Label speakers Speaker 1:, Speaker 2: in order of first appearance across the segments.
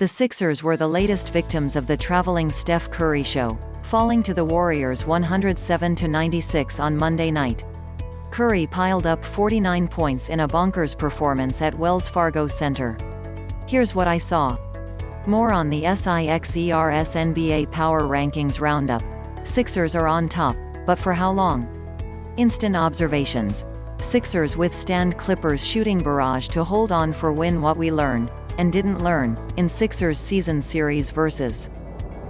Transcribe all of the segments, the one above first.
Speaker 1: The Sixers were the latest victims of the traveling Steph Curry show, falling to the Warriors 107-96 on Monday night. Curry piled up 49 points in a bonkers performance at Wells Fargo Center. Here's what I saw. More on the SIXERSNBA Power Rankings Roundup. Sixers are on top, but for how long? Instant observations. Sixers withstand Clippers shooting barrage to hold on for winWhat we learned, and didn't learn, in Sixers season series versus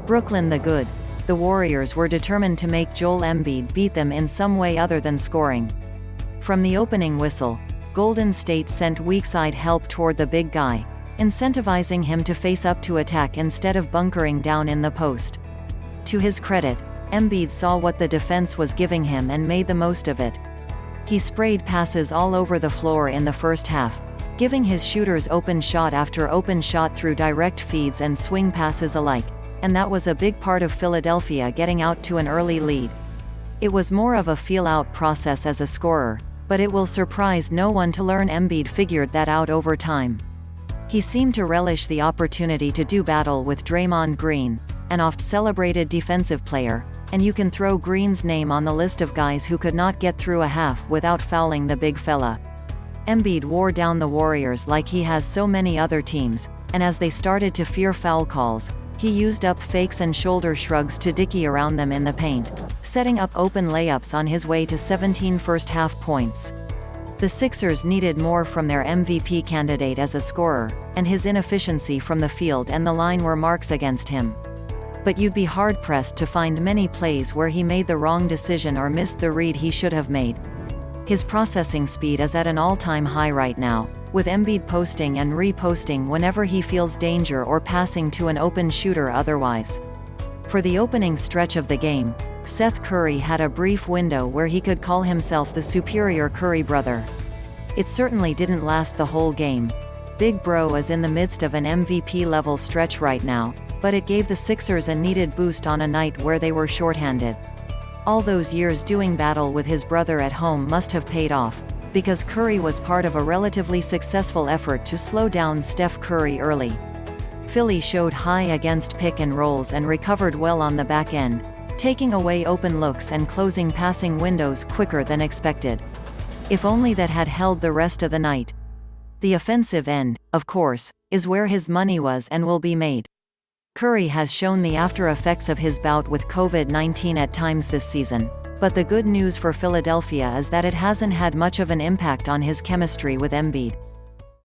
Speaker 1: BrooklynThe Good. The Warriors were determined to make Joel Embiid beat them in some way other than scoring. From the opening whistle, Golden State sent weakside help toward the big guy, incentivizing him to face up to attack instead of bunkering down in the post. To his credit, Embiid saw what the defense was giving him and made the most of it. He sprayed passes all over the floor in the first half, giving his shooters open shot after open shot through direct feeds and swing passes alike, and that was a big part of Philadelphia getting out to an early lead. It was more of a feel-out process as a scorer, but it will surprise no one to learn Embiid figured that out over time. He seemed to relish the opportunity to do battle with Draymond Green, an oft-celebrated defensive player, and you can throw Green's name on the list of guys who could not get through a half without fouling the big fella. Embiid wore down the Warriors like he has so many other teams, and as they started to fear foul calls, he used up fakes and shoulder shrugs to deke around them in the paint, setting up open layups on his way to 17 first-half points. The Sixers needed more from their MVP candidate as a scorer, and his inefficiency from the field and the line were marks against him. But you'd be hard-pressed to find many plays where he made the wrong decision or missed the read he should have made. His processing speed is at an all-time high right now, with Embiid posting and reposting whenever he feels danger or passing to an open shooter otherwise. For the opening stretch of the game, Seth Curry had a brief window where he could call himself the superior Curry brother. It certainly didn't last the whole game. Big Bro is in the midst of an MVP-level stretch right now, but it gave the Sixers a needed boost on a night where they were shorthanded. All those years doing battle with his brother at home must have paid off, because Curry was part of a relatively successful effort to slow down Steph Curry early. Philly showed high against pick and rolls and recovered well on the back end, taking away open looks and closing passing windows quicker than expected. If only that had held the rest of the night. The offensive end, of course, is where his money was and will be made. Curry has shown the after effects of his bout with COVID-19 at times this season, but the good news for Philadelphia is that it hasn't had much of an impact on his chemistry with Embiid.